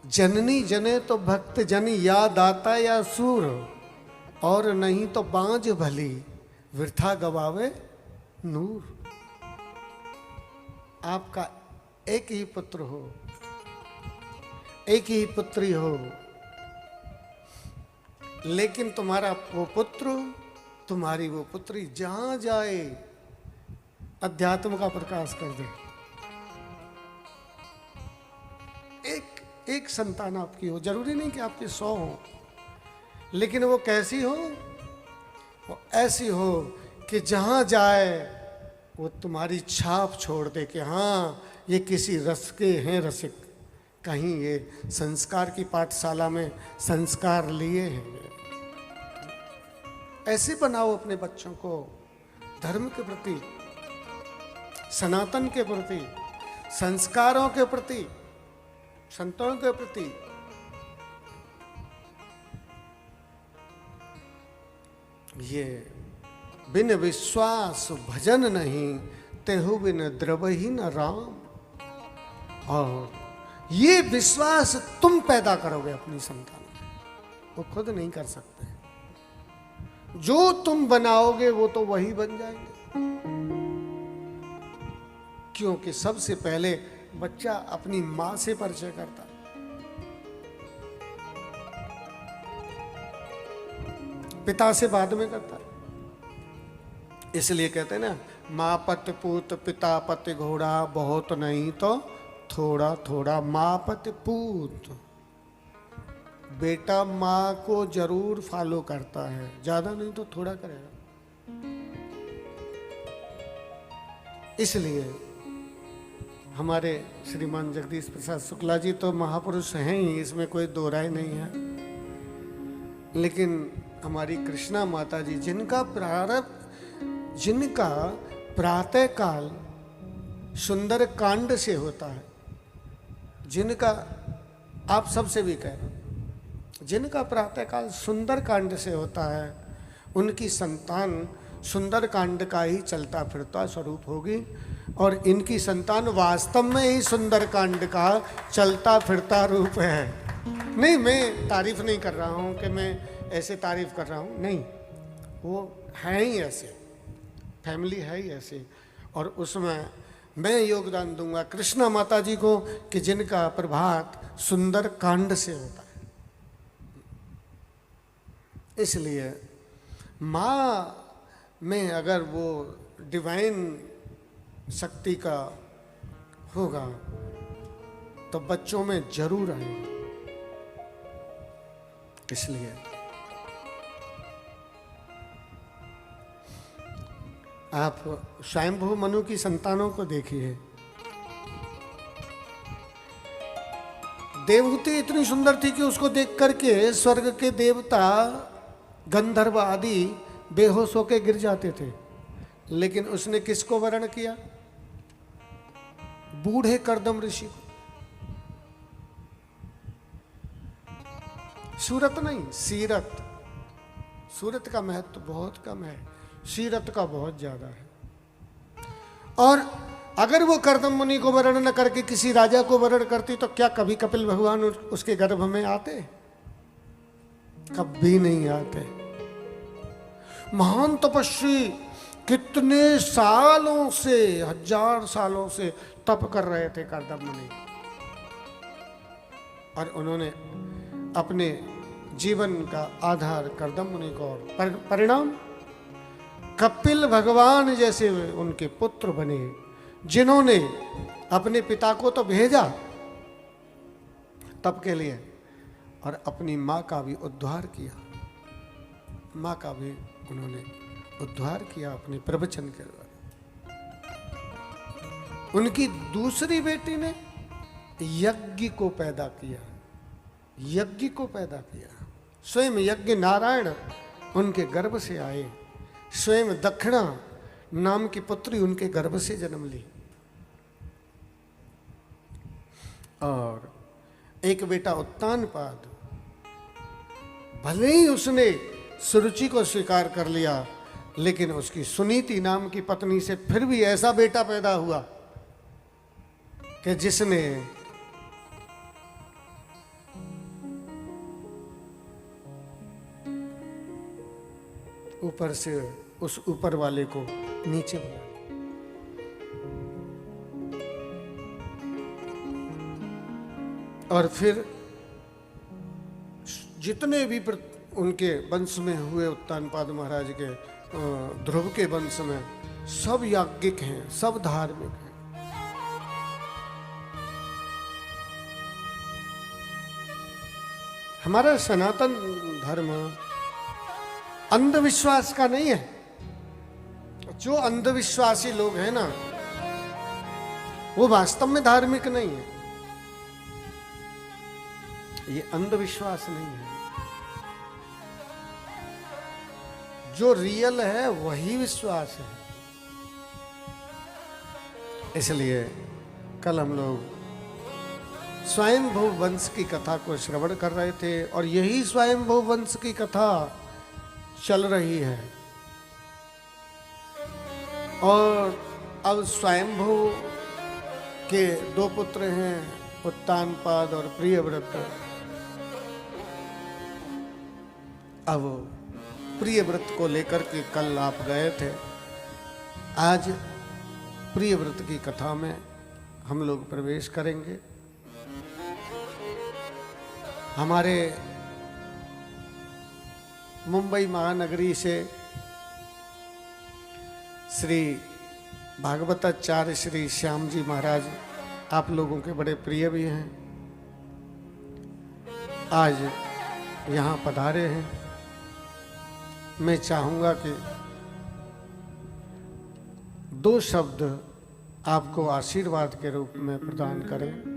जननी जने तो भक्त जन या दाता या सूर, और नहीं तो बांझ भली वृथा गवावे नूर। आपका एक ही पुत्र हो, एक ही पुत्री हो, लेकिन तुम्हारा वो पुत्र, तुम्हारी वो पुत्री जहां जाए अध्यात्म का प्रकाश कर दे। एक संतान आपकी हो, जरूरी नहीं कि आपके 100 हो, लेकिन वो कैसी हो? वो ऐसी हो कि जहां जाए वो तुम्हारी छाप छोड़ दे कि हाँ ये किसी रस के हैं रसिक, कहीं ये संस्कार की पाठशाला में संस्कार लिए हैं। ऐसे बनाओ अपने बच्चों को, धर्म के प्रति, सनातन के प्रति, संस्कारों के प्रति, संतों के प्रति। ये बिन विश्वास भजन नहीं, तेहु बिन द्रवही न राम। और ये विश्वास तुम पैदा करोगे अपनी संतान में, वो खुद नहीं कर सकते। जो तुम बनाओगे वो तो वही बन जाएंगे, क्योंकि सबसे पहले बच्चा अपनी मां से परिचय करता है। पिता से बाद में करता है। इसलिए कहते हैं ना, माँ पत पूत पिता पत घोड़ा, बहुत नहीं तो थोड़ा थोड़ा। माँ पत पूत, बेटा माँ को जरूर फॉलो करता है, ज्यादा नहीं तो थोड़ा करेगा। इसलिए हमारे श्रीमान जगदीश प्रसाद शुक्ला जी तो महापुरुष हैं ही, इसमें कोई दो राय नहीं है। लेकिन हमारी कृष्णा माता जी, जिनका प्रातः काल सुंदर कांड से होता है, जिनका, आप सबसे भी कह रहे हैं, जिनका प्रातः काल सुंदर कांड से होता है, उनकी संतान सुंदर कांड का ही चलता फिरता स्वरूप होगी। और इनकी संतान वास्तव में ही सुंदर कांड का चलता फिरता रूप है। नहीं, मैं तारीफ नहीं कर रहा हूँ कि मैं ऐसे तारीफ कर रहा हूँ, नहीं, वो है ही ऐसे, फैमिली है ही ऐसे। और उसमें मैं योगदान दूंगा कृष्णा माता जी को कि जिनका प्रभात सुंदर कांड से होता है। इसलिए माँ में अगर वो डिवाइन शक्ति का होगा तो बच्चों में जरूर आएगा। इसलिए आप स्वयंभू मनु की संतानों को देखिए, देवहूति इतनी सुंदर थी कि उसको देख करके स्वर्ग के देवता गंधर्व आदि बेहोश होकर गिर जाते थे। लेकिन उसने किसको वर्ण किया? बूढ़े करदम ऋषि को। सूरत नहीं, सीरत। सूरत का महत्व बहुत कम है, सीरत का बहुत ज्यादा है। और अगर वो करदम मुनि को वर्ण न करके किसी राजा को वर्ण करती तो क्या कभी कपिल भगवान उसके गर्भ में आते? कभी नहीं आते। महान तपस्वी कितने सालों से, 1000 सालों से तप कर रहे थे करदम मुनि, और उन्होंने अपने जीवन का आधार करदम मुनि को, और परिणाम कपिल भगवान जैसे उनके पुत्र बने, जिन्होंने अपने पिता को तो भेजा तप के लिए, और अपनी माँ का भी उद्धार किया। माँ का भी उन्होंने उद्धार किया अपने प्रवचन के द्वारा। उनकी दूसरी बेटी ने यज्ञ को पैदा किया, यज्ञ को पैदा किया। स्वयं यज्ञ नारायण उनके गर्भ से आए, स्वयं दक्षिणा नाम की पुत्री उनके गर्भ से जन्म ली। और एक बेटा उत्तानपाद, भले ही उसने सुरुचि को स्वीकार कर लिया, लेकिन उसकी सुनीति नाम की पत्नी से फिर भी ऐसा बेटा पैदा हुआ कि जिसने ऊपर से उस ऊपर वाले को नीचे बुला। और फिर जितने भी उनके वंश में हुए, उत्तानपाद महाराज के ध्रुव के वंश में, सब याज्ञिक हैं, सब धार्मिक हैं। हमारा सनातन धर्म अंधविश्वास का नहीं है। जो अंधविश्वासी लोग हैं ना, वो वास्तव में धार्मिक नहीं है। ये अंधविश्वास नहीं है। जो रियल है वही विश्वास है। इसलिए कल हम लोग स्वयंभू वंश की कथा को श्रवण कर रहे थे और यही स्वयंभू वंश की कथा चल रही है। और अब स्वयंभू के दो पुत्र हैं, उत्तानपाद और प्रियव्रत। अब प्रियव्रत को लेकर के कल आप गए थे। आज प्रियव्रत की कथा में हम लोग प्रवेश करेंगे। हमारे मुंबई महानगरी से श्री भागवताचार्य श्री श्याम जी महाराज आप लोगों के बड़े प्रिय भी हैं, आज यहाँ पधारे हैं। मैं चाहूँगा कि दो शब्द आपको आशीर्वाद के रूप में प्रदान करें।